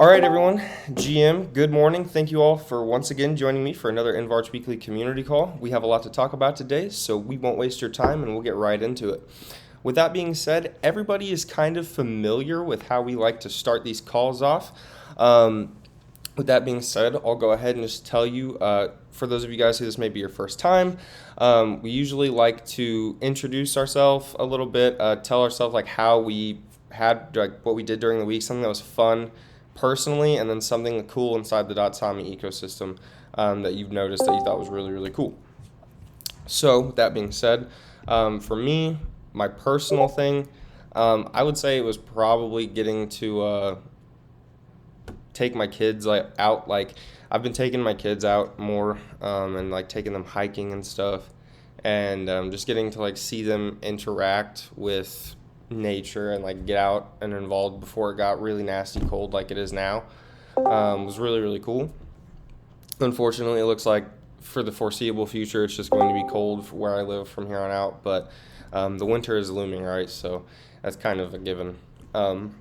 All right, everyone. GM, good morning. Thank you all for once again joining me for another InvArch Weekly Community Call. We have a lot to talk about today, so we won't waste your time and we'll get right into it. With that being said, everybody is kind of familiar with how we like to start these calls off. With that being said, I'll go ahead and just tell you, for those of you guys who this may be your first time, we usually like to introduce ourselves a little bit, tell ourselves like how we had, like what we did during the week, something that was fun personally, and then something cool inside the Sami ecosystem that you've noticed that you thought was really, really cool. So with that being said, for me, my personal thing, I would say it was probably getting to take my kids out. Like I've been taking my kids out more and like taking them hiking and stuff, and just getting to like see them interact with nature and like get out and involved before it got really nasty cold like it is now was really, really cool. Unfortunately, it looks like for the foreseeable future it's just going to be cold for where I live from here on out, but the winter is looming, right? So that's kind of a given. But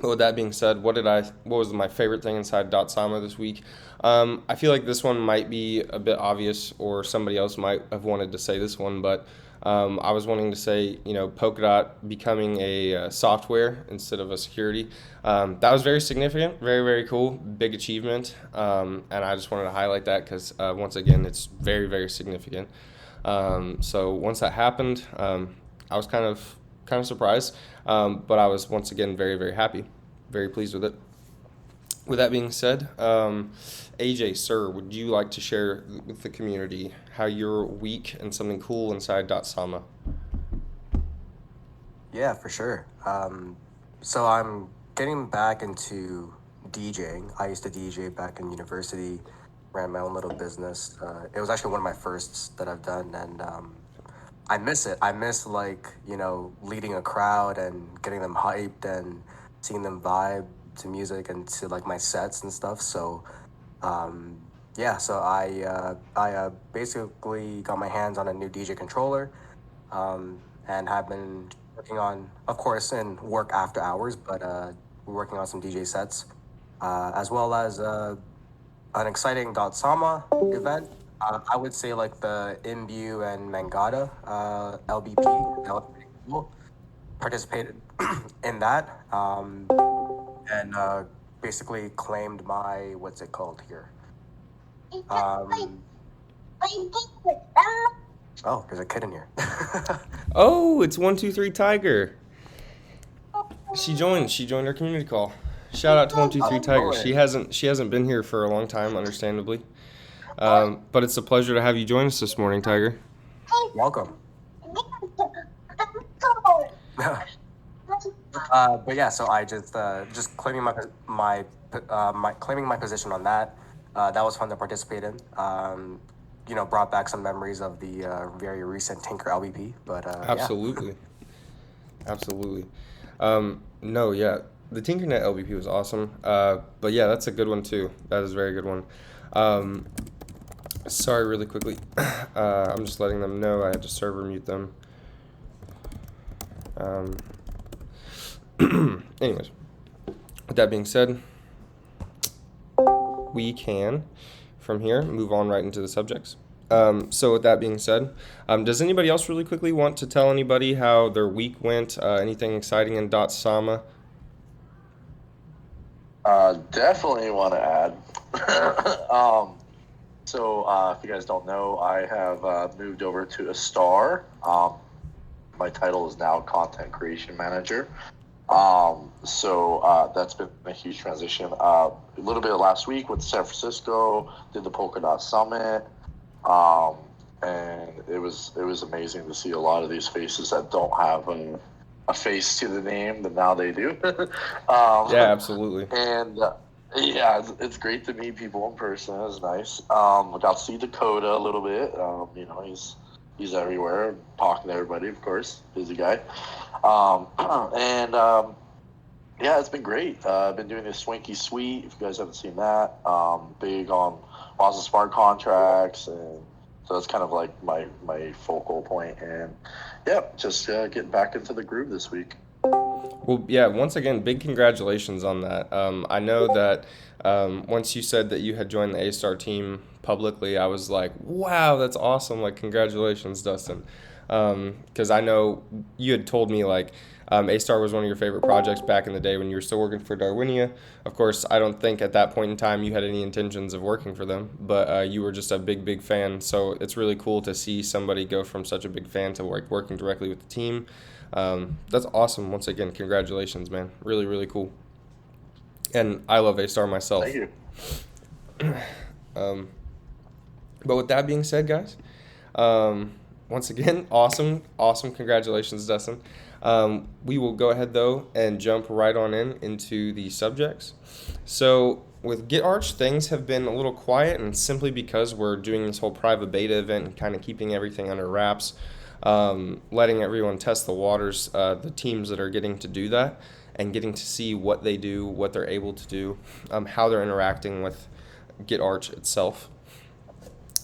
with that being said, what was my favorite thing inside Sama this week? I feel like this one might be a bit obvious, or somebody else might have wanted to say this one, but I was wanting to say, Polkadot becoming a software instead of a security. That was very significant, very, very cool, big achievement, and I just wanted to highlight that because, once again, it's very, very significant. So once that happened, I was kind of surprised, but I was once again very, very happy, very pleased with it. With that being said, AJ, sir, would you like to share with the community how your week and something cool inside Sama? Yeah, for sure. So I'm getting back into DJing. I used to DJ back in university, ran my own little business. It was actually one of my firsts that I've done, and I miss it. I miss leading a crowd and getting them hyped and seeing them vibe to music and to like my sets and stuff. So yeah, so I basically got my hands on a new DJ controller, and have been working on, of course, in work after hours, but we're working on some DJ sets, as well as an exciting Sama event. I would say like the Imbu and Mangata LBP. That was pretty cool. Participated in that, and basically claimed my, what's it called here? Um, oh, there's a kid in here. Oh, it's 123 Tiger. She joined our community call. Shout out to 123 Tiger. She hasn't been here for a long time, understandably. But it's a pleasure to have you join us this morning, Tiger. Welcome. But yeah, so I just claiming my position on that. That was fun to participate in. Brought back some memories of the very recent Tinker LBP. But Absolutely. Absolutely. No, yeah. The Tinkernet LBP was awesome. But yeah, that's a good one too. That is a very good one. Sorry, really quickly. I'm just letting them know I had to server mute them. Anyways, with that being said, we can, from here, move on right into the subjects. So with that being said, does anybody else really quickly want to tell anybody how their week went? Anything exciting in Sama? Definitely want to add. If you guys don't know, I have moved over to a star. My title is now Content Creation Manager. That's been a huge transition. A little bit of last week with San Francisco, did the Polkadot Summit, and it was amazing to see a lot of these faces that don't have a face to the name, but now they do. Yeah, absolutely. And yeah, it's great to meet people in person. It was nice. I got to see Dakota a little bit. He's everywhere, talking to everybody, of course. Busy guy. Yeah, it's been great. I've been doing this Swanky Suite, if you guys haven't seen that. Big on lots of smart contracts, and so that's kind of like my focal point. And yeah, just getting back into the groove this week. Well, yeah, once again, big congratulations on that. I know that once you said that you had joined the A-Star team publicly, I was like, wow, that's awesome. Like, congratulations, Dustin. Because I know you had told me, like, A-Star was one of your favorite projects back in the day when you were still working for Darwinia. Of course, I don't think at that point in time you had any intentions of working for them, but you were just a big, big fan. So it's really cool to see somebody go from such a big fan to like working directly with the team. That's awesome. Once again, congratulations, man. Really, really cool. And I love A-Star myself. Thank you. Um, but with that being said, guys, once again, awesome, awesome. Congratulations, Dustin. We will go ahead, though, and jump right on into the subjects. So with GitArch, things have been a little quiet, and simply because we're doing this whole private beta event and kind of keeping everything under wraps, letting everyone test the waters, the teams that are getting to do that, and getting to see what they do, what they're able to do, how they're interacting with GitArch itself.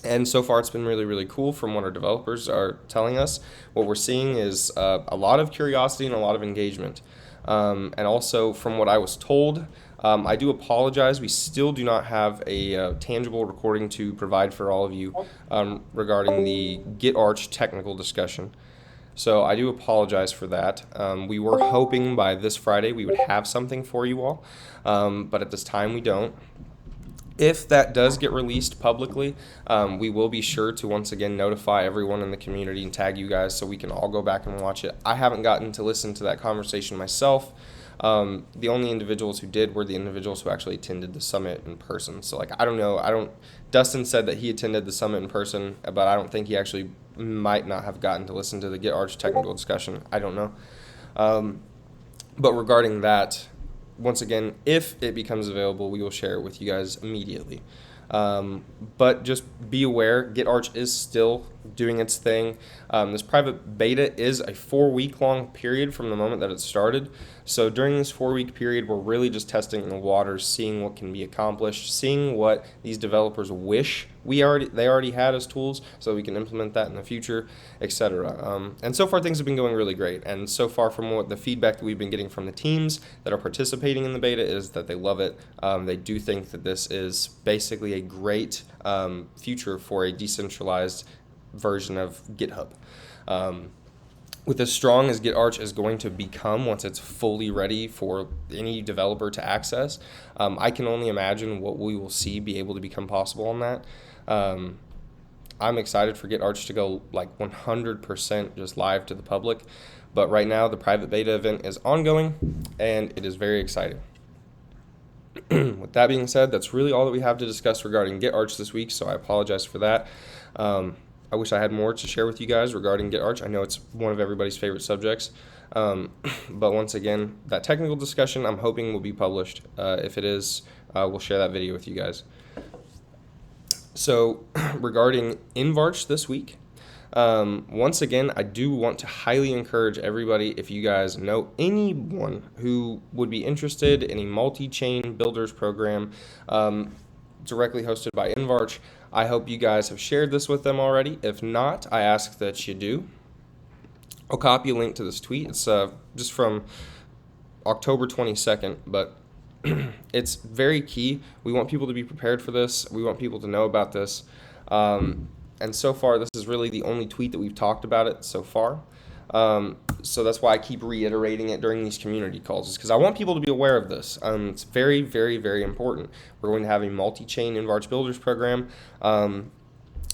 And so far, it's been really, really cool from what our developers are telling us. What we're seeing is a lot of curiosity and a lot of engagement. And also, from what I was told, I do apologize. We still do not have a tangible recording to provide for all of you regarding the GitArch technical discussion. So I do apologize for that. We were hoping by this Friday we would have something for you all, but at this time we don't. If that does get released publicly, we will be sure to once again notify everyone in the community and tag you guys so we can all go back and watch it. I haven't gotten to listen to that conversation myself. The only individuals who did were the individuals who actually attended the summit in person. So like, I don't know. Dustin said that he attended the summit in person, but I don't think he actually might not have gotten to listen to the GitArch technical discussion. I don't know. But regarding that, once again, if it becomes available, we will share it with you guys immediately. But just be aware, GitArch is still doing its thing. This private beta is a 4-week long period from the moment that it started. So during this 4-week period, we're really just testing the waters, seeing what can be accomplished, seeing what these developers wish they already had as tools, so we can implement that in the future, etc. And so far, things have been going really great. And so far, from what the feedback that we've been getting from the teams that are participating in the beta is that they love it. They do think that this is basically a great future for a decentralized version of GitHub. With as strong as GitArch is going to become once it's fully ready for any developer to access, I can only imagine what we will see be able to become possible on that. I'm excited for GitArch to go like 100% just live to the public, but right now the private beta event is ongoing and it is very exciting. With that being said, that's really all that we have to discuss regarding GitArch this week, so I apologize for that. I wish I had more to share with you guys regarding GitArch. I know it's one of everybody's favorite subjects, but once again, that technical discussion I'm hoping will be published. If it is, we'll share that video with you guys. So regarding InvArch this week, once again, I do want to highly encourage everybody, if you guys know anyone who would be interested in a multi-chain builders program directly hosted by InvArch, I hope you guys have shared this with them already. If not, I ask that you do. I'll copy a link to this tweet. It's just from October 22nd, but it's very key. We want people to be prepared for this. We want people to know about this. And so far, this is really the only tweet that we've talked about it so far. So that's why I keep reiterating it during these community calls, is because I want people to be aware of this. It's very, very, very important. We're going to have a multi-chain InvArch Builders program.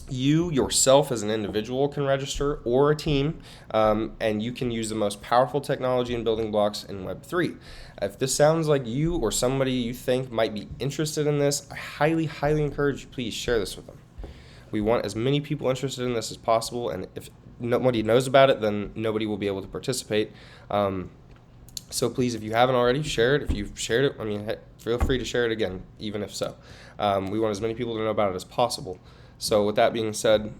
You yourself as an individual can register, or a team, and you can use the most powerful technology and building blocks in Web3. If this sounds like you or somebody you think might be interested in this, I highly, highly encourage you, please share this with them. We want as many people interested in this as possible, and if nobody knows about it, then nobody will be able to participate. So please, if you haven't already, share it. If you've shared it, feel free to share it again, even if so. We want as many people to know about it as possible. So with that being said,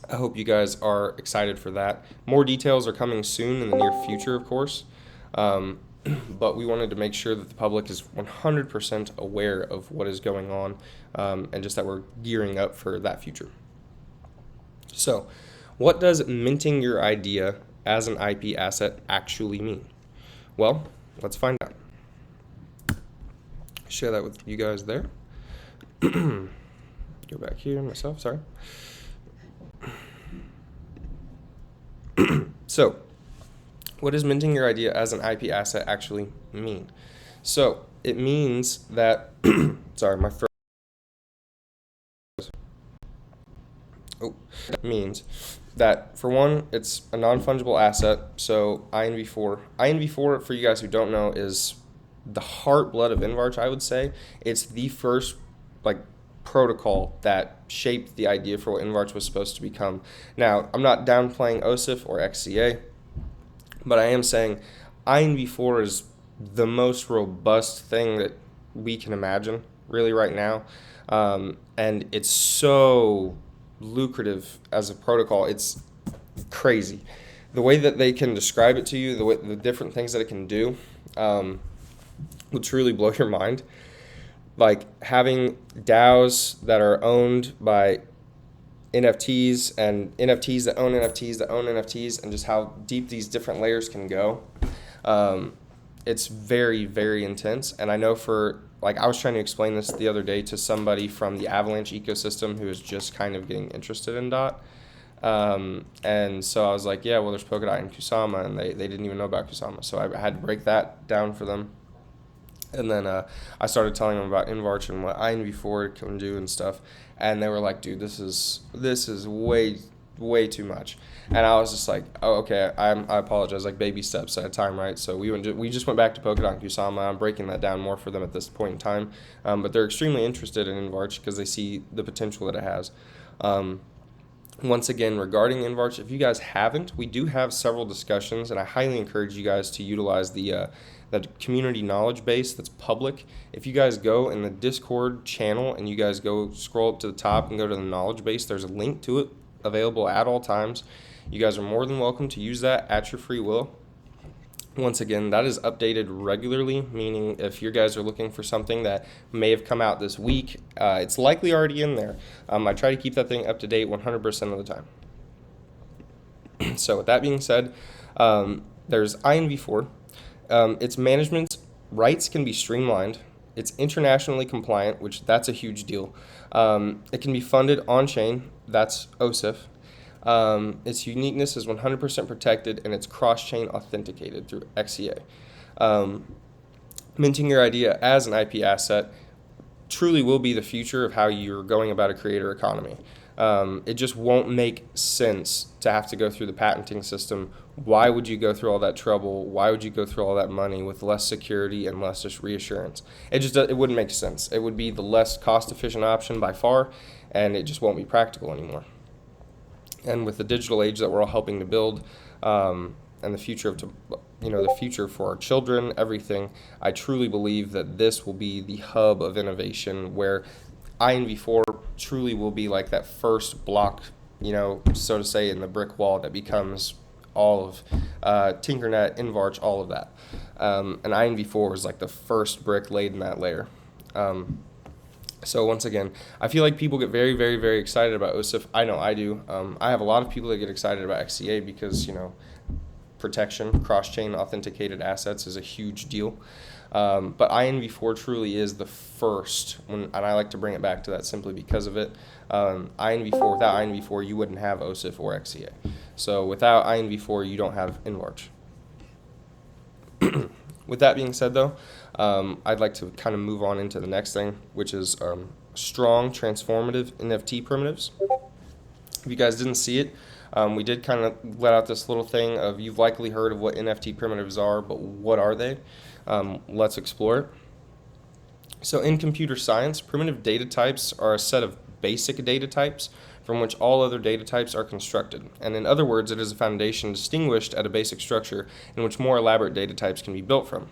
I hope you guys are excited for that. More details are coming soon in the near future, of course. But we wanted to make sure that the public is 100% aware of what is going on, and just that we're gearing up for that future. So, what does minting your idea as an IP asset actually mean? Well, let's find out. Share that with you guys there. Go back here myself, sorry. So, what does minting your idea as an IP asset actually mean? So, it means that, sorry, my throat. It means that, for one, it's a non-fungible asset. So, InV4, for you guys who don't know, is the heart blood of InvArch, I would say. It's the first, protocol that shaped the idea for what InvArch was supposed to become. Now, I'm not downplaying OSIF or XCA, but I am saying InV4 is the most robust thing that we can imagine, really, right now. And it's so lucrative as a protocol. It's crazy. The way that they can describe it to you, the different things that it can do, will truly blow your mind. Like having DAOs that are owned by NFTs and NFTs that own NFTs that own NFTs, and just how deep these different layers can go. It's very, very intense. And I know I was trying to explain this the other day to somebody from the Avalanche ecosystem who is just kind of getting interested in DOT. And so I was like, yeah, well, there's Polkadot and Kusama, and they didn't even know about Kusama. So I had to break that down for them. And then I started telling them about InvArch and what InV4 can do and stuff. And they were like, dude, this is way, way too much. And I was just like, oh, okay, I apologize, like baby steps at a time, right? So we just went back to Polkadot and Kusama. I'm breaking that down more for them at this point in time. But they're extremely interested in InvArch because they see the potential that it has. Once again, regarding InvArch, if you guys haven't, we do have several discussions, and I highly encourage you guys to utilize the community knowledge base that's public. If you guys go in the Discord channel and you guys go scroll up to the top and go to the knowledge base, there's a link to it available at all times. You guys are more than welcome to use that at your free will. Once again, that is updated regularly, meaning if you guys are looking for something that may have come out this week, it's likely already in there. I try to keep that thing up to date 100% of the time. So with that being said, there's InV4. Its management rights can be streamlined. It's internationally compliant, which that's a huge deal. It can be funded on-chain. That's OSIF. Its uniqueness is 100% protected, and it's cross-chain authenticated through XCA. Minting your idea as an IP asset truly will be the future of how you're going about a creator economy. It just won't make sense to have to go through the patenting system. Why would you go through all that trouble? Why would you go through all that money with less security and less just reassurance? It wouldn't make sense. It would be the less cost-efficient option by far, and it just won't be practical anymore. And with the digital age that we're all helping to build, and the future the future for our children, everything, I truly believe that this will be the hub of innovation, where InV4 truly will be like that first block, so to say, in the brick wall that becomes all of Tinkernet, InvArch, all of that. And InV4 is like the first brick laid in that layer. So once again, I feel like people get very, very, very excited about OSIF. I know I do. I have a lot of people that get excited about XCA because, protection, cross-chain authenticated assets is a huge deal. But InV4 truly is the first, and I like to bring it back to that simply because of it. Without InV4, you wouldn't have OSIF or XCA. So without InV4, you don't have InvArch. With that being said, though, I'd like to kind of move on into the next thing, which is strong, transformative NFT primitives. If you guys didn't see it, we did kind of let out this little thing of, you've likely heard of what NFT primitives are, but what are they? Let's explore it. So in computer science, primitive data types are a set of basic data types from which all other data types are constructed. And in other words, it is a foundation distinguished at a basic structure in which more elaborate data types can be built from.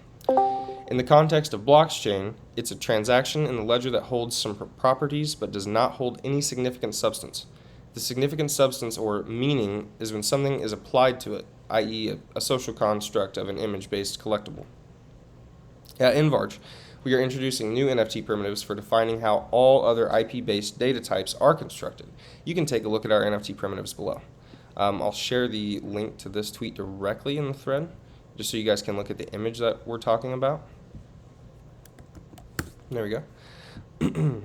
In the context of blockchain, it's a transaction in the ledger that holds some properties but does not hold any significant substance. The significant substance or meaning is when something is applied to it, i.e. a social construct of an image-based collectible. At InvArch, we are introducing new NFT primitives for defining how all other IP-based data types are constructed. You can take a look at our NFT primitives below. I'll share the link to this tweet directly in the thread. just so you guys can look at the image that we're talking about. There we go.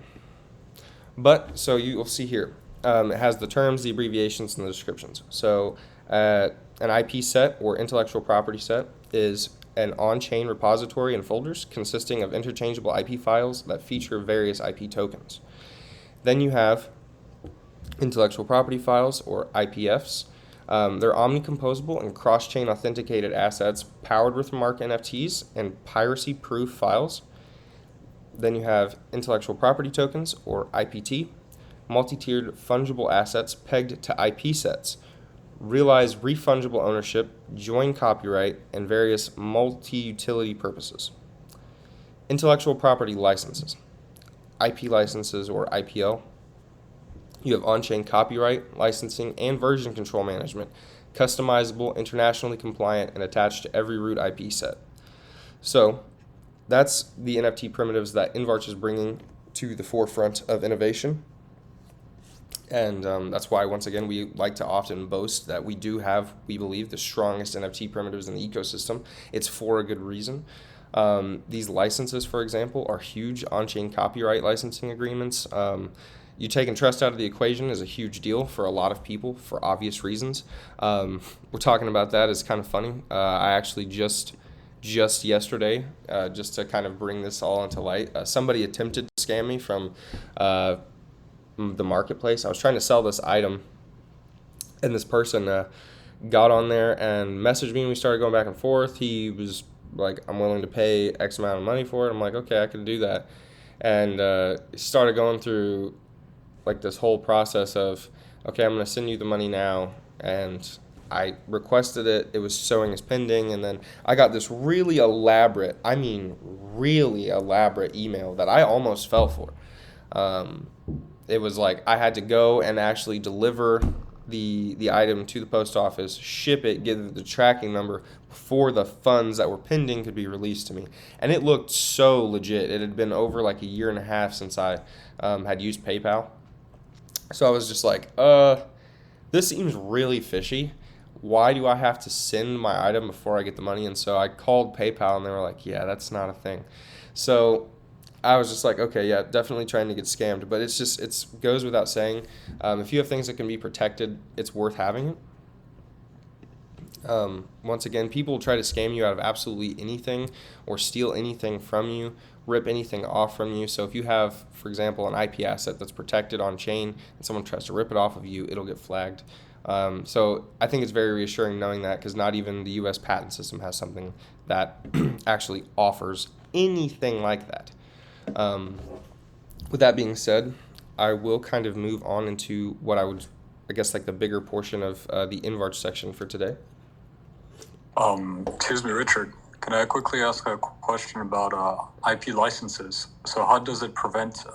But, so you'll see here, it has the terms, the abbreviations, and the descriptions. So an IP set or intellectual property set is an on-chain repository and folders consisting of interchangeable IP files that feature various IP tokens. Then you have intellectual property files, or IPFs. They're omnicomposable and cross-chain authenticated assets powered with MARC NFTs and piracy-proof files. Then you have intellectual property tokens, or IPT, multi-tiered fungible assets pegged to IP sets, realize refungible ownership, join copyright, and various multi-utility purposes. Intellectual property licenses, IP licenses, or IPL. You have on-chain copyright, licensing, and version control management, customizable, internationally compliant, and attached to every root IP set. So that's the NFT primitives that InvArch is bringing to the forefront of innovation. And that's why, once again, we like to often boast that we do have, we believe, the strongest NFT primitives in the ecosystem. It's for a good reason. These licenses, for example, are huge on-chain copyright licensing agreements. You taking trust out of the equation is a huge deal for a lot of people for obvious reasons. We're talking about that. It's kind of funny. I actually just yesterday, just to kind of bring this all into light, somebody attempted to scam me from the marketplace. I was trying to sell this item, and this person got on there and messaged me, and we started going back and forth. He was like, I'm willing to pay X amount of money for it. I'm like, okay, I can do that. And started going through like this whole process of, okay, I'm going to send you the money now. And I requested it. It was showing as pending. And then I got this really elaborate email that I almost fell for. It was like I had to go and actually deliver the item to the post office, ship it, get the tracking number before the funds that were pending could be released to me. And it looked so legit. It had been over like a year and a half since I had used PayPal. So I was just like, this seems really fishy. Why do I have to send my item before I get the money? And so I called PayPal, and they were like, yeah, that's not a thing. So I was just like, okay, yeah, definitely trying to get scammed. But it goes without saying, if you have things that can be protected, it's worth having it. Once again, people try to scam you out of absolutely anything or steal anything from you, rip anything off from you. So if you have, for example, an IP asset that's protected on chain and someone tries to rip it off of you, it'll get flagged. So I think it's very reassuring knowing that, because not even the U.S. patent system has something that actually offers anything like that. With that being said, I will kind of move on into what I guess like the bigger portion of the InvArch section for today. Excuse me, Richard. Can I quickly ask a question about IP licenses? So how does it prevent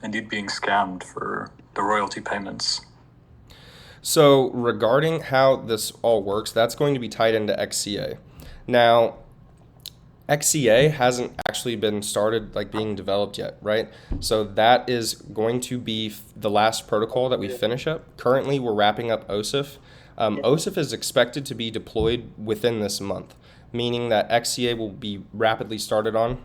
indeed being scammed for the royalty payments? So regarding how this all works, that's going to be tied into XCA. Now, XCA hasn't actually been started like being developed yet, right? So that is going to be the last protocol that we finish up. Currently, we're wrapping up OSIF. OSIF is expected to be deployed within this month, meaning that XCA will be rapidly started on.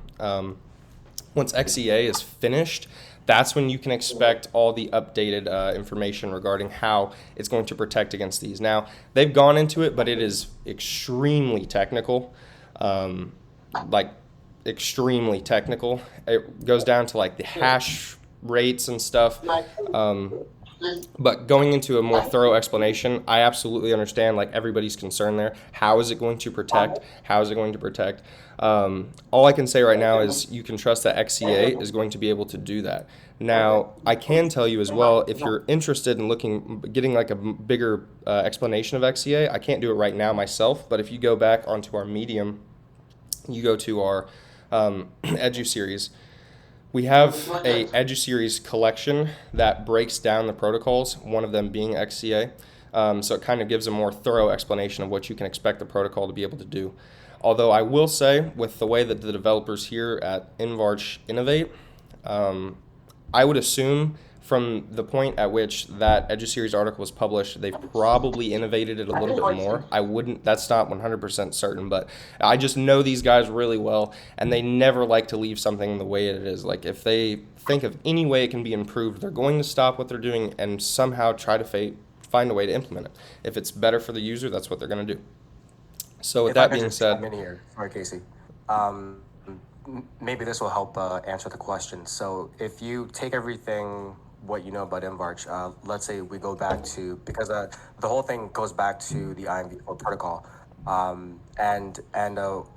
Once XCA is finished, that's when you can expect all the updated information regarding how it's going to protect against these. Now, they've gone into it, but it is extremely technical. Extremely technical. It goes down to like the hash rates and stuff. But going into a more thorough explanation, I absolutely understand like everybody's concern there. How is it going to protect? How is it going to protect? All I can say right now is you can trust that XCA is going to be able to do that. Now, I can tell you as well, if you're interested in getting like a bigger explanation of XCA, I can't do it right now myself, but if you go back onto our Medium, you go to our EduSeries, we have a EduSeries collection that breaks down the protocols, one of them being XCA. So it kind of gives a more thorough explanation of what you can expect the protocol to be able to do. Although I will say, with the way that the developers here at InvArch innovate, I would assume from the point at which that EduSeries article was published, they've probably innovated it a little bit more. I wouldn't, that's not 100% certain, but I just know these guys really well, and they never like to leave something the way it is. Like, if they think of any way it can be improved, they're going to stop what they're doing and somehow try to find a way to implement it. If it's better for the user, that's what they're going to do. So with If I that could being just chime said, in here, sorry, Casey. Maybe this will help answer the question. So if you take everything what you know about InvArch, let's say we go back to, because the whole thing goes back to the InvArch protocol, and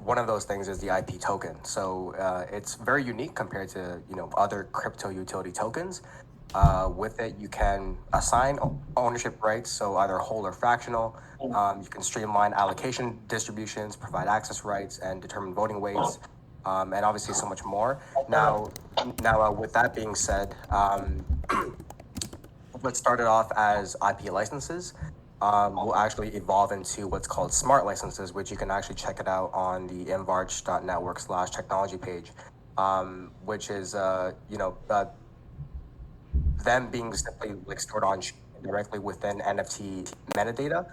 one of those things is the IP token. So it's very unique compared to other crypto utility tokens. With it, you can assign ownership rights, so either whole or fractional. You can streamline allocation distributions, provide access rights, and determine voting weights, and obviously so much more. Now, with that being said, what started off as IP licenses will actually evolve into what's called smart licenses, which you can actually check it out on the invarch.network/technology page, which is them being simply like stored on directly within NFT metadata,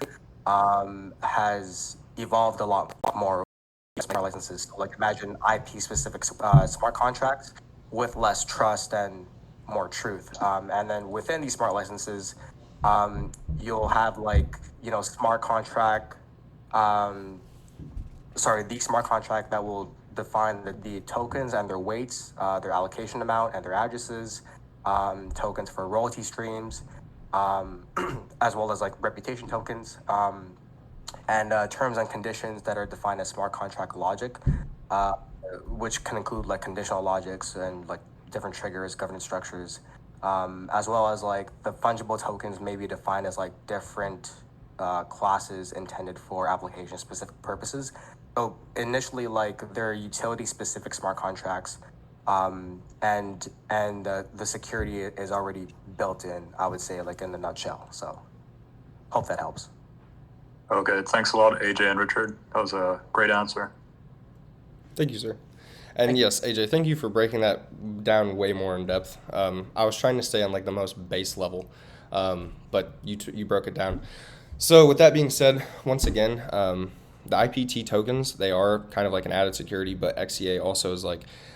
has evolved a lot more smart licenses. Like, imagine IP specific smart contracts with less trust and more truth. And then within these smart licenses, you'll have smart contract, the smart contract that will define the tokens and their weights, their allocation amount and their addresses, tokens for royalty streams, as well as reputation tokens, and terms and conditions that are defined as smart contract logic, which can include conditional logics and different triggers, governance structures, as well as the fungible tokens may be defined as different classes intended for application specific purposes. So initially, they're utility specific smart contracts, and the security is already built in, I would say, in the nutshell. So hope that helps. Okay, thanks a lot, AJ and Richard. That was a great answer. thank you, sir. And yes, AJ, thank you for breaking that down way more in depth. I was trying to stay on the most base level, but you broke it down. So with that being said, once again, the IPT tokens, they are kind of an added security, but XCA also is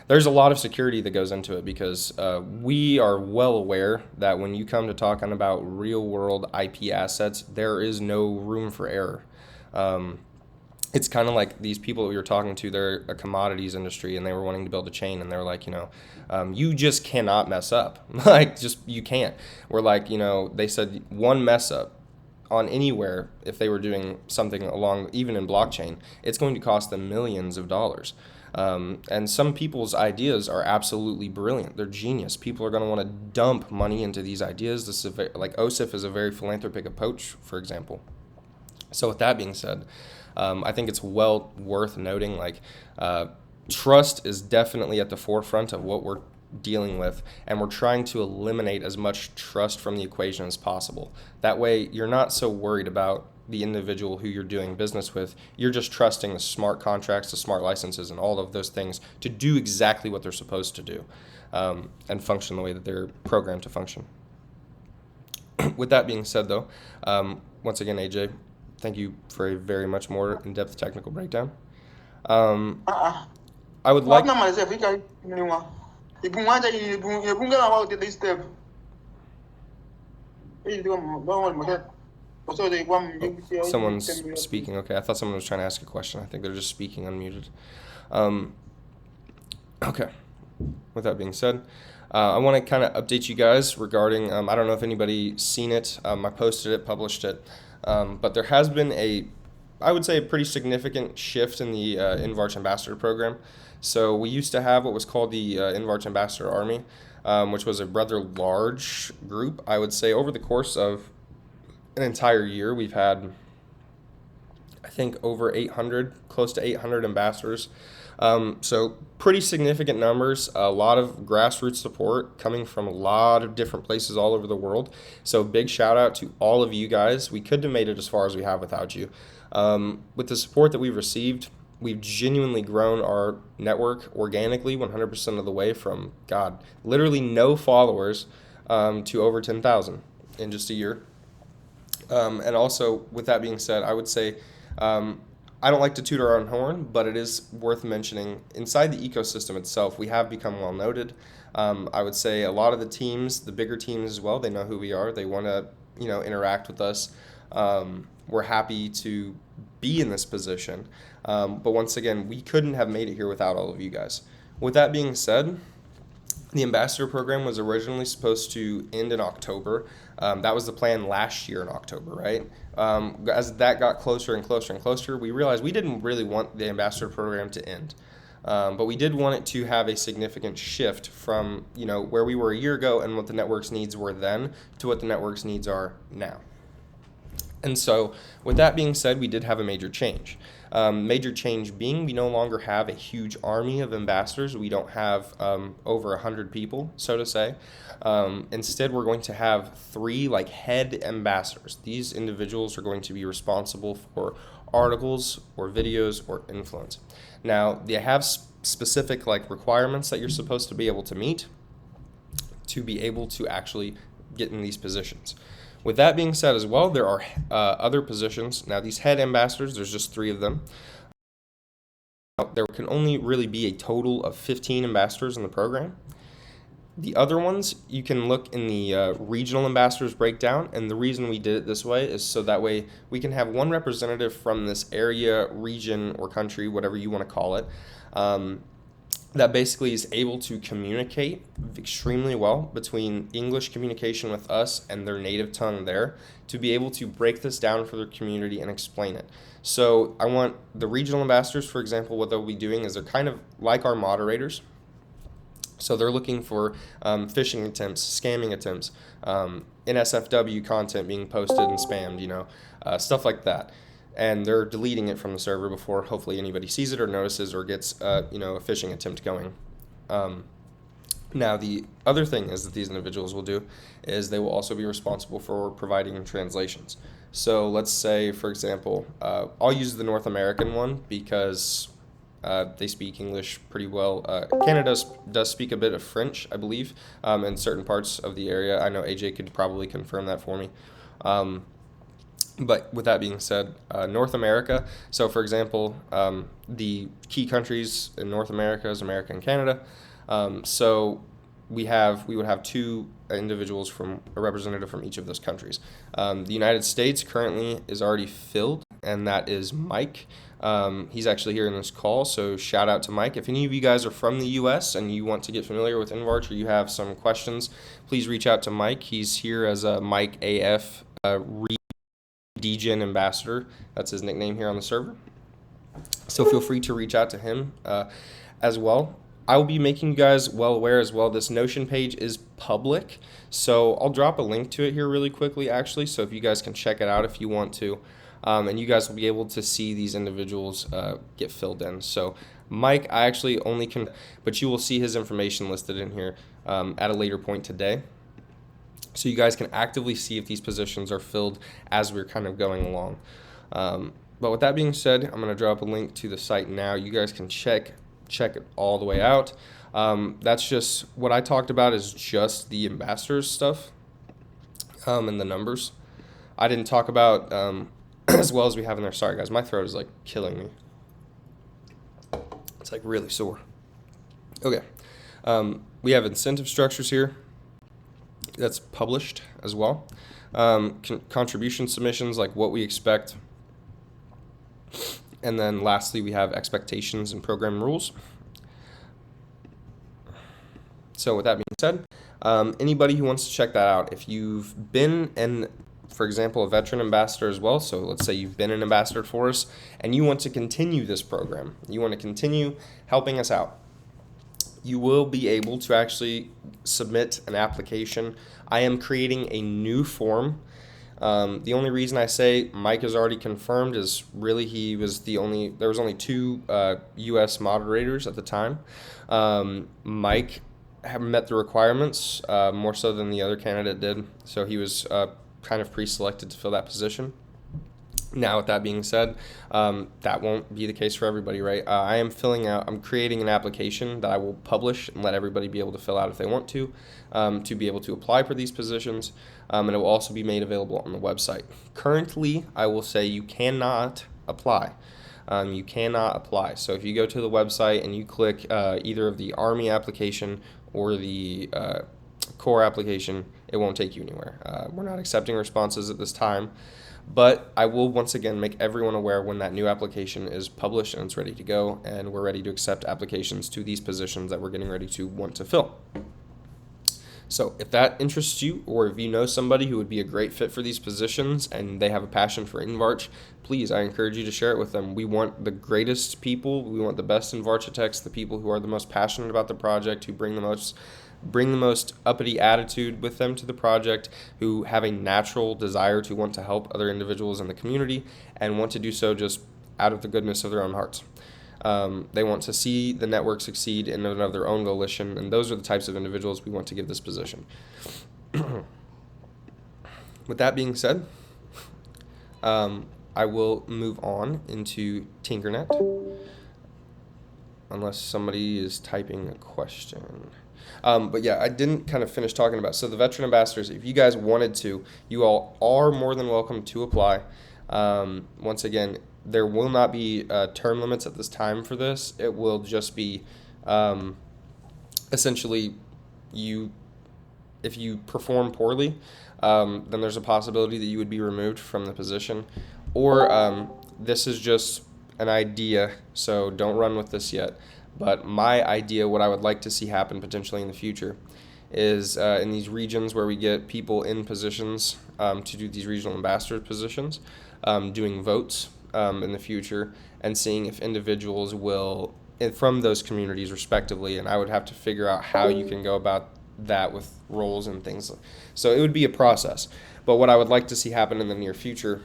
there's a lot of security that goes into it, because we are well aware that when you come to talking about real world IP assets, there is no room for error. It's kind of like these people that we were talking to, they're a commodities industry and they were wanting to build a chain, and they're like, you just cannot mess up. You can't. We're they said one mess up on anywhere, if they were doing something along, even in blockchain, it's going to cost them millions of dollars. And some people's ideas are absolutely brilliant. They're genius. People are going to want to dump money into these ideas. This is OSIF is a very philanthropic approach, for example. So with that being said, I think it's well worth noting, trust is definitely at the forefront of what we're dealing with, and we're trying to eliminate as much trust from the equation as possible. That way, you're not so worried about the individual who you're doing business with. You're just trusting the smart contracts, the smart licenses, and all of those things to do exactly what they're supposed to do, and function the way that they're programmed to function. With that being said, though, once again, AJ, thank you for a very much more in-depth technical breakdown. I would like... Someone's speaking. Okay, I thought someone was trying to ask a question. I think they're just speaking unmuted. Okay, with that being said, I want to kind of update you guys regarding, I don't know if anybody's seen it. I posted it, published it, but there has been I would say a pretty significant shift in the InvArch Ambassador program. So we used to have what was called the InvArch Ambassador Army, which was a rather large group. I would say over the course of an entire year, we've had, I think, over 800, close to 800 ambassadors. So pretty significant numbers, a lot of grassroots support coming from a lot of different places all over the world. So big shout out to all of you guys. We couldn't have made it as far as we have without you. With the support that we've received, we've genuinely grown our network organically 100% of the way from, literally no followers to over 10,000 in just a year. And also, with that being said, I would say I don't like to toot our own horn, but it is worth mentioning inside the ecosystem itself, we have become well noted. I would say a lot of the teams, the bigger teams as well, they know who we are. They want to, interact with us. We're happy to be in this position. But once again, we couldn't have made it here without all of you guys. With that being said, the ambassador program was originally supposed to end in October. That was the plan last year in October, right? As that got closer and closer and closer, we realized we didn't really want the ambassador program to end. But we did want it to have a significant shift from, where we were a year ago and what the network's needs were then to what the network's needs are now. And so, with that being said, we did have a major change. Major change being we no longer have a huge army of ambassadors. We don't have over 100 people, so to say. Instead, we're going to have 3 head ambassadors. These individuals are going to be responsible for articles or videos or influence. Now, they have specific requirements that you're supposed to be able to meet to be able to actually get in these positions. With that being said as well, there are other positions. Now, these head ambassadors, there's just 3 of them. There can only really be a total of 15 ambassadors in the program. The other ones, you can look in the regional ambassadors breakdown, and the reason we did it this way is so that way we can have one representative from this area, region, or country, whatever you want to call it, that basically is able to communicate extremely well between English communication with us and their native tongue there to be able to break this down for their community and explain it. So I want the regional ambassadors, for example, what they'll be doing is they're kind of like our moderators. So they're looking for phishing attempts, scamming attempts, NSFW content being posted and spammed, stuff like that. And they're deleting it from the server before hopefully anybody sees it or notices or gets a phishing attempt going. Now, the other thing is that these individuals will do is they will also be responsible for providing translations. So let's say, for example, I'll use the North American one because they speak English pretty well. Canada does speak a bit of French, I believe, in certain parts of the area. I know AJ could probably confirm that for me. But with that being said, North America, so for example, the key countries in North America is America and Canada. So we would have 2 individuals from a representative from each of those countries. The United States currently is already filled, and that is Mike. He's actually here in this call, so shout out to Mike. If any of you guys are from the U.S. and you want to get familiar with InvArch or you have some questions, please reach out to Mike. He's here as a Mike AF DGen Ambassador. That's his nickname here on the server. So feel free to reach out to him as well. I will be making you guys well aware as well. This Notion page is public, so I'll drop a link to it here really quickly, actually, so if you guys can check it out if you want to. And you guys will be able to see these individuals get filled in. So Mike, I actually only can, but you will see his information listed in here at a later point today. So you guys can actively see if these positions are filled as we're kind of going along. But with that being said, I'm going to drop a link to the site now. You guys can check it all the way out. That's just what I talked about is just the ambassadors stuff and the numbers. I didn't talk about as well as we have in there. Sorry guys, my throat is killing me. It's really sore. Okay. We have incentive structures here. That's published as well. Contribution submissions, what we expect. And then lastly, we have expectations and program rules. So with that being said, anybody who wants to check that out, if you've been for example, a veteran ambassador as well, so let's say you've been an ambassador for us and you want to continue this program, you want to continue helping us out, you will be able to actually submit an application. I am creating a new form. The only reason I say Mike is already confirmed is really there was only 2 U.S. moderators at the time. Mike met the requirements more so than the other candidate did, so he was kind of pre-selected to fill that position. Now, with that being said, that won't be the case for everybody, right? I'm creating an application that I will publish and let everybody be able to fill out if they want to be able to apply for these positions, and it will also be made available on the website. Currently, I will say you cannot apply. You cannot apply. So if you go to the website and you click either of the Army application or the Corps application, it won't take you anywhere. We're not accepting responses at this time. But I will once again make everyone aware when that new application is published and it's ready to go, and we're ready to accept applications to these positions that we're getting ready to want to fill. So if that interests you, or if you know somebody who would be a great fit for these positions and they have a passion for InvArch, please, I encourage you to share it with them. We want the greatest people. We want the best InvArchitects, the people who are the most passionate about the project, who bring the most uppity attitude with them to the project, who have a natural desire to want to help other individuals in the community and want to do so just out of the goodness of their own hearts. They want to see the network succeed in and of their own volition, and those are the types of individuals we want to give this position. With that being said, I will move on into Tinkernet, unless somebody is typing a question. But yeah, I didn't kind of finish talking about. So the veteran ambassadors, if you guys wanted to, you all are more than welcome to apply. Once again, there will not be term limits at this time for this. It will just be essentially if you perform poorly, then there's a possibility that you would be removed from the position. Or this is just an idea, so don't run with this yet. But my idea, what I would like to see happen potentially in the future, is in these regions where we get people in positions to do these regional ambassador positions, doing votes in the future and seeing if individuals will, from those communities respectively, and I would have to figure out how you can go about that with roles and things. So it would be a process. But what I would like to see happen in the near future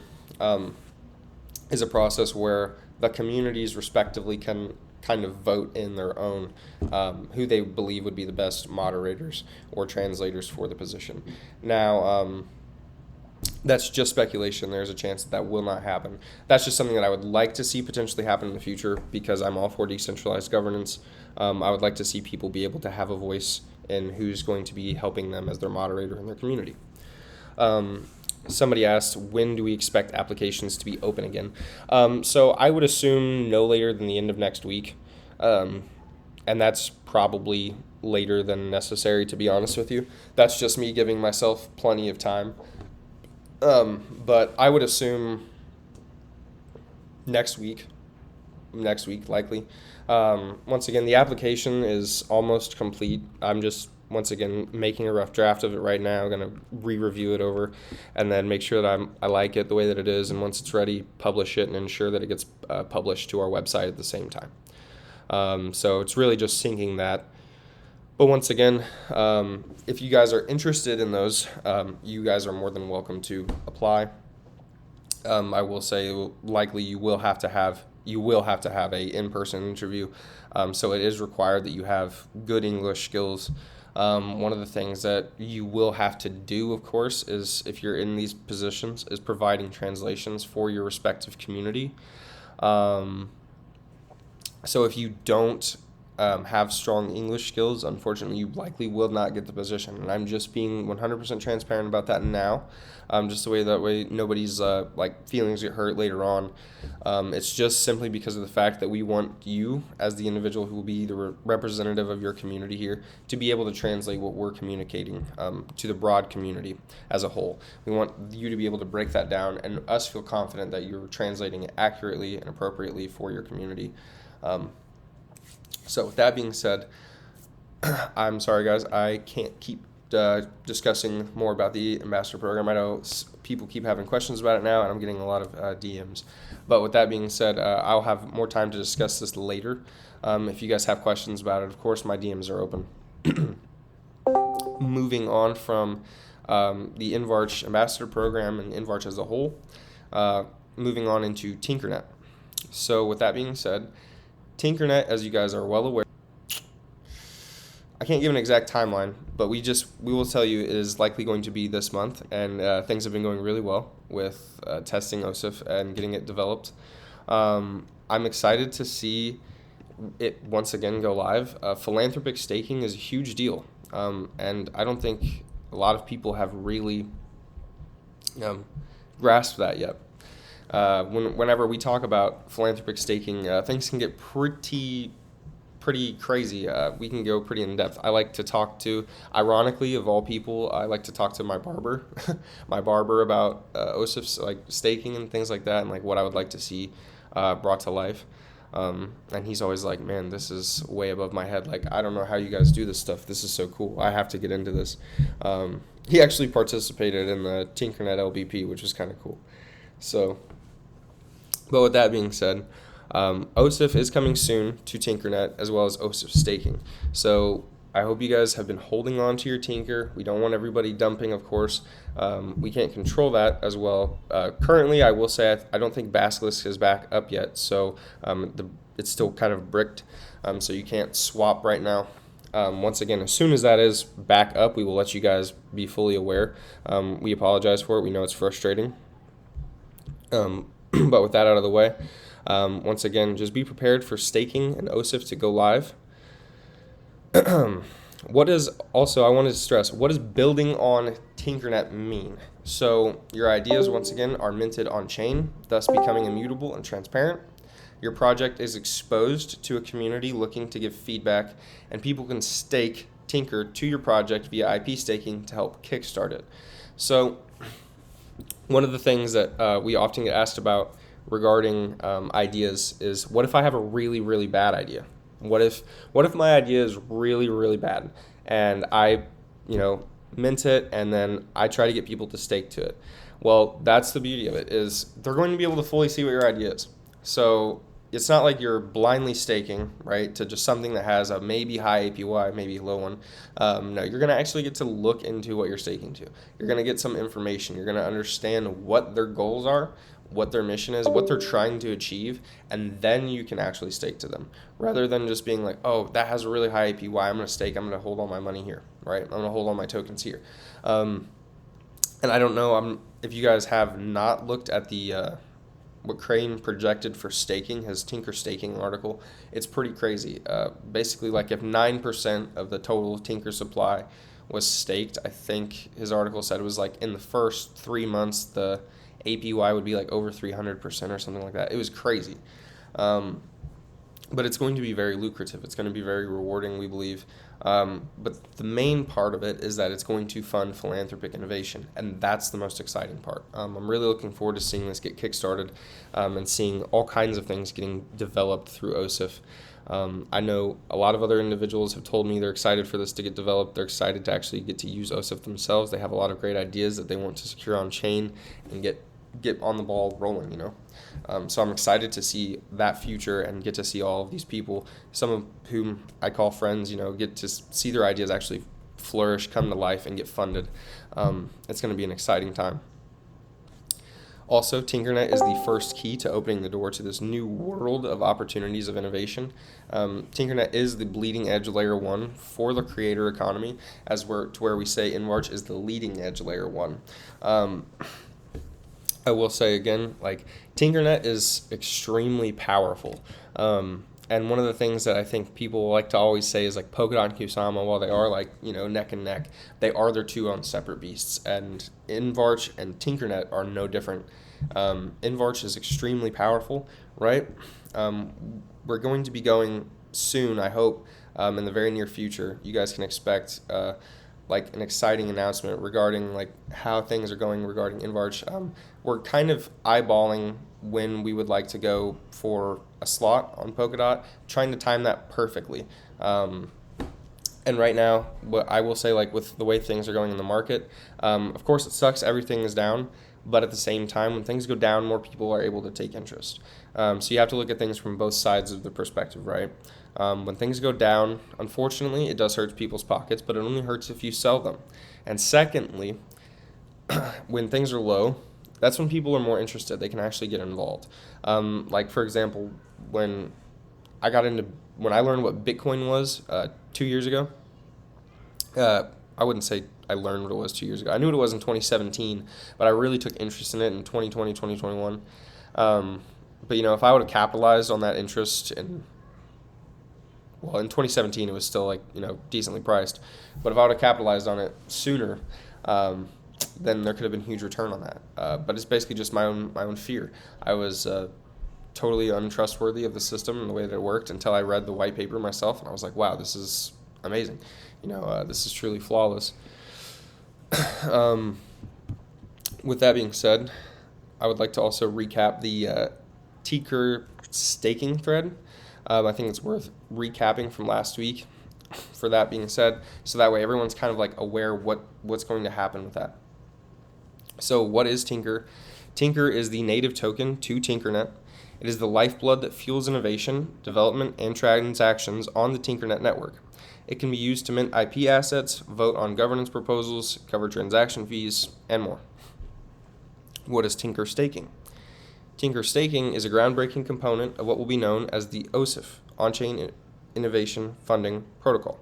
is a process where the communities respectively can kind of vote in their own who they believe would be the best moderators or translators for the position. Now, that's just speculation. There's a chance that will not happen. That's just something that I would like to see potentially happen in the future because I'm all for decentralized governance. I would like to see people be able to have a voice in who's going to be helping them as their moderator in their community. Somebody asked, when do we expect applications to be open again? So I would assume no later than the end of next week. And that's probably later than necessary, to be honest with you. That's just me giving myself plenty of time. But I would assume next week likely. Once again, the application is almost complete. I'm just once again making a rough draft of it right now. I'm going to re-review it over and then make sure that I like it the way that it is, and once it's ready, publish it and ensure that it gets published to our website at the same time. So it's really just syncing that. But once again, if you guys are interested in those, you guys are more than welcome to apply. I will say likely you will have to have a in-person interview. So it is required that you have good English skills. One of the things that you will have to do, of course, is if you're in these positions, is providing translations for your respective community. So if you don't have strong English skills, unfortunately, you likely will not get the position. And I'm just being 100% transparent about that now, just that way nobody's feelings get hurt later on. It's just simply because of the fact that we want you, as the individual who will be the representative of your community here, to be able to translate what we're communicating to the broad community as a whole. We want you to be able to break that down and us feel confident that you're translating it accurately and appropriately for your community. So with that being said, I'm sorry guys, I can't keep discussing more about the ambassador program. I know people keep having questions about it now, and I'm getting a lot of DMs. But with that being said, I'll have more time to discuss this later. If you guys have questions about it, of course, my DMs are open. Moving on from the InvArch Ambassador program and InvArch as a whole, moving on into Tinkernet. So with that being said, Tinkernet, as you guys are well aware, I can't give an exact timeline, but we will tell you it is likely going to be this month, and things have been going really well with testing OSIF and getting it developed. I'm excited to see it once again go live. Philanthropic staking is a huge deal, and I don't think a lot of people have really grasped that yet. Whenever we talk about philanthropic staking, things can get pretty crazy. We can go pretty in depth. I like to talk to, ironically, of all people, I like to talk to my barber, about OSIFs, like staking and things like that, and like what I would like to see brought to life. And he's always like, man, this is way above my head. Like, I don't know how you guys do this stuff. This is so cool. I have to get into this. He actually participated in the TinkerNet LBP, which was kind of cool. So, but with that being said, OSIF is coming soon to TinkerNet, as well as OSIF staking. So I hope you guys have been holding on to your Tinker. We don't want everybody dumping, of course. We can't control that as well. Currently, I will say I don't think Basilisk is back up yet, so it's still kind of bricked, so you can't swap right now. Once again, as soon as that is back up, we will let you guys be fully aware. We apologize for it. We know it's frustrating. But with that out of the way, once again, just be prepared for staking and OSIF to go live. I wanted to stress, what does building on TinkerNet mean? So your ideas, once again, are minted on chain, thus becoming immutable and transparent. Your project is exposed to a community looking to give feedback, and people can stake Tinker to your project via IP staking to help kickstart it. So one of the things that we often get asked about regarding ideas is, what if I have a really, really bad idea? What if my idea is really, really bad, and I, mint it, and then I try to get people to stake to it? Well, that's the beauty of it, is they're going to be able to fully see what your idea is. So it's not like you're blindly staking, right, to just something that has a maybe high APY, maybe low one. No, you're going to actually get to look into what you're staking to. You're going to get some information. You're going to understand what their goals are, what their mission is, what they're trying to achieve, and then you can actually stake to them, rather than just being like, oh, that has a really high APY, I'm going to stake, I'm going to hold all my money here, right? I'm going to hold all my tokens here. And I don't know if you guys have not looked at the what Crane projected for staking, his Tinker staking article. It's pretty crazy. Basically, like if 9% of the total Tinker supply was staked, I think his article said it was like in the first 3 months, the APY would be like over 300% or something like that. It was crazy. But it's going to be very lucrative. It's going to be very rewarding, we believe. But the main part of it is that it's going to fund philanthropic innovation, and that's the most exciting part. I'm really looking forward to seeing this get kickstarted and seeing all kinds of things getting developed through OSIF. I know a lot of other individuals have told me they're excited for this to get developed. They're excited to actually get to use OSIF themselves. They have a lot of great ideas that they want to secure on chain and get on the ball rolling, So I'm excited to see that future and get to see all of these people, some of whom I call friends, get to see their ideas actually flourish, come to life, and get funded. It's going to be an exciting time. Also, TinkerNet is the first key to opening the door to this new world of opportunities of innovation. TinkerNet is the bleeding edge layer 1 for the creator economy, where we say InvArch is the leading edge layer 1. I will say again, like, TinkerNet is extremely powerful. And one of the things that I think people like to always say is like Polkadot and Kusama, while they are like, neck and neck, they are their two own separate beasts. And InvArch and TinkerNet are no different. InvArch is extremely powerful, right? We're going to be going soon, I hope, in the very near future. You guys can expect like an exciting announcement regarding like how things are going regarding InvArch. We're kind of eyeballing when we would like to go for a slot on Polkadot, trying to time that perfectly. And right now, what I will say, like with the way things are going in the market, of course it sucks, everything is down, but at the same time, when things go down, more people are able to take interest. So you have to look at things from both sides of the perspective, right? When things go down, unfortunately, it does hurt people's pockets, but it only hurts if you sell them. And secondly, when things are low, that's when people are more interested. They can actually get involved. Like, for example, when I learned what Bitcoin was 2 years ago, I wouldn't say I learned what it was 2 years ago. I knew what it was in 2017, but I really took interest in it in 2020, 2021. But if I would have capitalized on that interest in 2017 it was still decently priced, but if I would have capitalized on it sooner, then there could have been huge return on that. But it's basically just my own fear. I was totally untrustworthy of the system and the way that it worked until I read the white paper myself, and I was like, wow, this is amazing. This is truly flawless. With that being said, I would like to also recap the Tinker staking thread. I think it's worth recapping from last week, for that being said, so that way everyone's kind of aware what's going to happen with that. So what is Tinker? Tinker is the native token to Tinkernet. It is the lifeblood that fuels innovation, development, and transactions on the Tinkernet network. It can be used to mint IP assets, vote on governance proposals, cover transaction fees, and more. What is Tinker staking? Tinker staking is a groundbreaking component of what will be known as the OSIF, On-Chain Innovation Funding Protocol.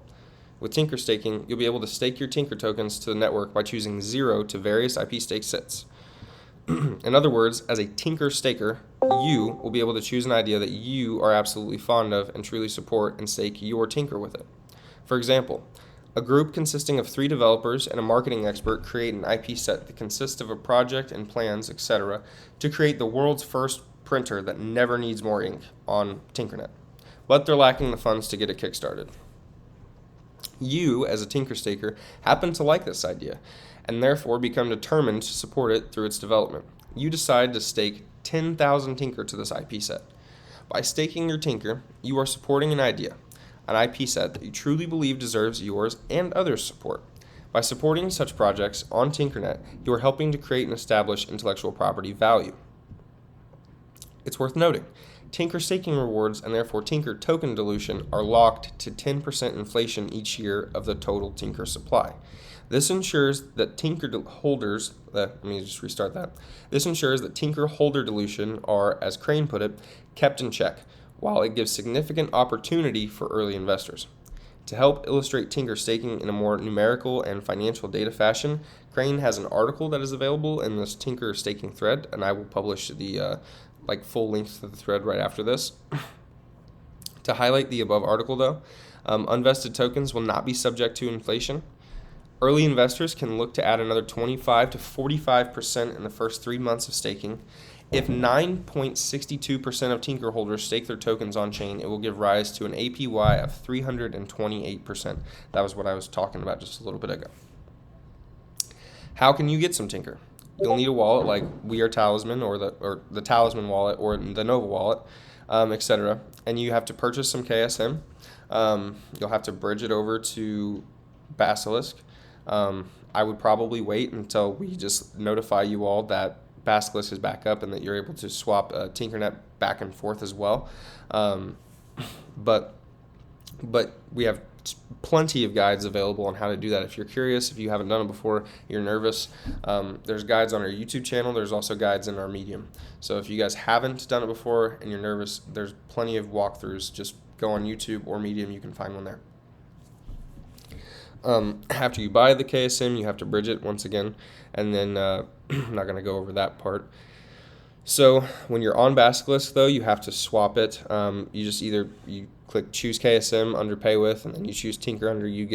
With Tinker staking, you'll be able to stake your Tinker tokens to the network by choosing 0 to various IP stake sets. In other words, as a Tinker staker, you will be able to choose an idea that you are absolutely fond of and truly support and stake your Tinker with it. For example, a group consisting of 3 developers and a marketing expert create an IP set that consists of a project and plans, etc., to create the world's first printer that never needs more ink on Tinkernet. But they're lacking the funds to get it kickstarted. You, as a Tinker staker, happen to like this idea, and therefore become determined to support it through its development. You decide to stake 10,000 Tinker to this IP set. By staking your Tinker, you are supporting an idea, an IP set that you truly believe deserves yours and others' support. By supporting such projects on Tinkernet, you are helping to create and establish intellectual property value. It's worth noting, Tinker staking rewards and therefore Tinker token dilution are locked to 10% inflation each year of the total Tinker supply. This ensures that Tinker holders, This ensures that Tinker holder dilution are, as Crane put it, kept in check, while it gives significant opportunity for early investors. To help illustrate Tinker staking in a more numerical and financial data fashion, Crane has an article that is available in this Tinker staking thread, and I will publish the full links to the thread right after this. To highlight the above article, though, unvested tokens will not be subject to inflation. Early investors can look to add another 25 to 45% in the first 3 months of staking. If 9.62% of Tinker holders stake their tokens on chain, it will give rise to an APY of 328%. That was what I was talking about just a little bit ago. How can you get some Tinker? You'll need a wallet like We Are Talisman or the Talisman wallet or the Nova wallet, etc. And you have to purchase some KSM. You'll have to bridge it over to Basilisk. I would probably wait until we just notify you all that Basilisk is back up and that you're able to swap Tinkernet back and forth as well. But we have plenty of guides available on how to do that. If you're curious, if you haven't done it before, you're nervous, there's guides on our YouTube channel. There's also guides in our Medium. So if you guys haven't done it before and you're nervous, there's plenty of walkthroughs. Just go on YouTube or Medium. You can find one there. After you buy the KSM, you have to bridge it once again, and then I'm not going to go over that part. So when you're on Basilisk, though, you have to swap it. You click Choose KSM under Pay With, and then you choose Tinker under You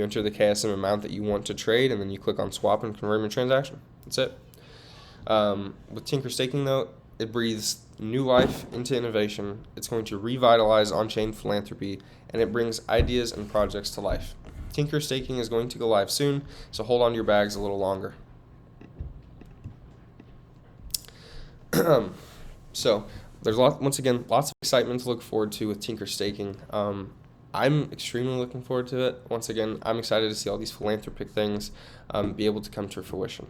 enter the KSM amount that you want to trade, and then you click on Swap and confirm your transaction. That's it. With Tinker staking, though, it breathes new life into innovation. It's going to revitalize on-chain philanthropy, and it brings ideas and projects to life. Tinker staking is going to go live soon, so hold on to your bags a little longer. So there's lots of excitement to look forward to with Tinker staking. I'm extremely looking forward to it. Once again, I'm excited to see all these philanthropic things be able to come to fruition.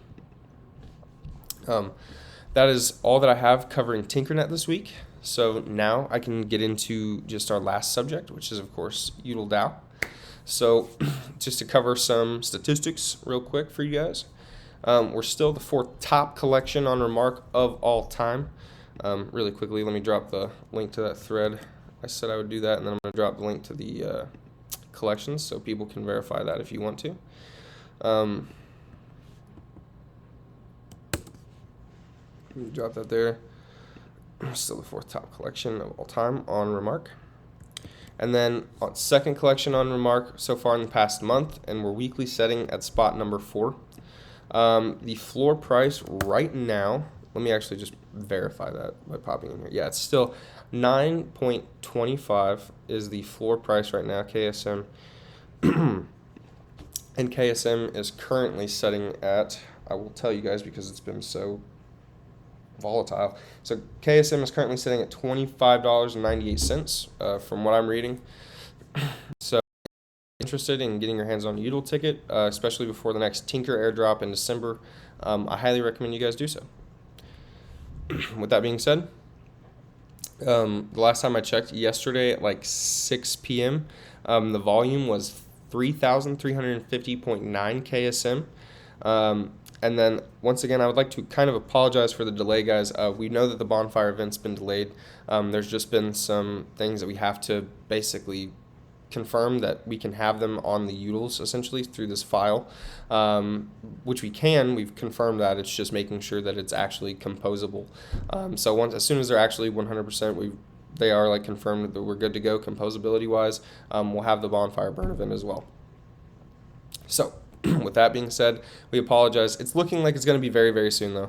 That is all that I have covering Tinkernet this week. So now I can get into just our last subject, which is, of course, UtLDAO. So just to cover some statistics real quick for you guys. We're still the 4th top collection on Remark of all time. Really quickly, let me drop the link to that thread. I said I would do that, and then I'm going to drop the link to the collections, so people can verify that if you want to. Drop that there. Still the 4th top collection of all time on Remark. And then on 2nd collection on Remark so far in the past month, and we're weekly setting at spot number 4. The floor price right now, let me actually just verify that by popping in here. Yeah, it's still 9.25 is the floor price right now, KSM. And KSM is currently setting at, I will tell you guys because it's been so volatile. So KSM is currently sitting at $25.98 from what I'm reading. So if you're interested in getting your hands on a UDL ticket, especially before the next Tinker airdrop in December, I highly recommend you guys do so. With that being said, the last time I checked, yesterday at like 6 p.m., the volume was 3,350.9 KSM. And then, once again, I would like to kind of apologize for the delay, guys. We know that the bonfire event's been delayed. There's just been some things that we have to basically confirm that we can have them on the UDLs, essentially, through this file, which we can. We've confirmed that. It's just making sure that it's actually composable. So as soon as they're actually 100%, they are like confirmed that we're good to go composability-wise, we'll have the bonfire burn event as well. So, with that being said, we apologize. It's looking like it's going to be very, very soon, though.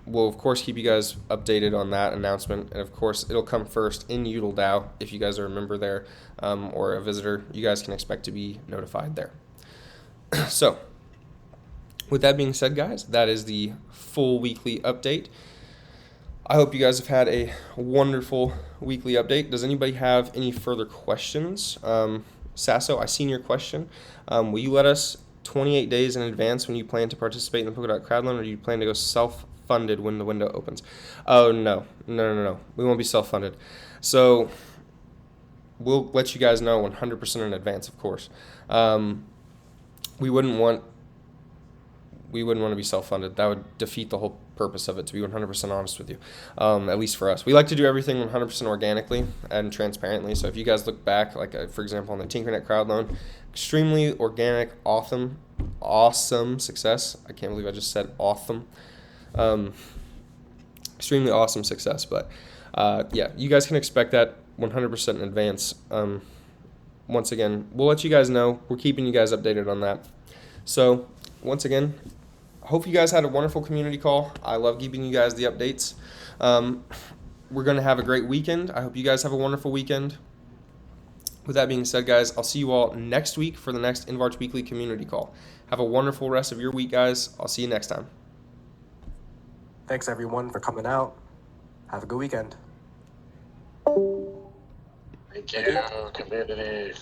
We'll, of course, keep you guys updated on that announcement. And, of course, it'll come first in UDL DAO. If you guys are a member there or a visitor, you guys can expect to be notified there. So, with that being said, guys, that is the full weekly update. I hope you guys have had a wonderful weekly update. Does anybody have any further questions? Sasso, I seen your question. Will you let us 28 days in advance when you plan to participate in the Polkadot crowd loan, or do you plan to go self-funded when the window opens? Oh, no. We won't be self-funded. So we'll let you guys know 100% in advance, of course. We wouldn't want to be self-funded. That would defeat the whole purpose of it, to be 100% honest with you, at least for us. We like to do everything 100% organically and transparently. So if you guys look back, like for example, on the Tinkernet crowd loan, extremely organic, awesome success. I can't believe I just said awesome. Extremely awesome success. But yeah, you guys can expect that 100% in advance. Once again, we'll let you guys know. We're keeping you guys updated on that. So once again, hope you guys had a wonderful community call. I love giving you guys the updates. We're going to have a great weekend. I hope you guys have a wonderful weekend. With that being said, guys, I'll see you all next week for the next InvArch Weekly Community Call. Have a wonderful rest of your week, guys. I'll see you next time. Thanks, everyone, for coming out. Have a good weekend. Thank you, community.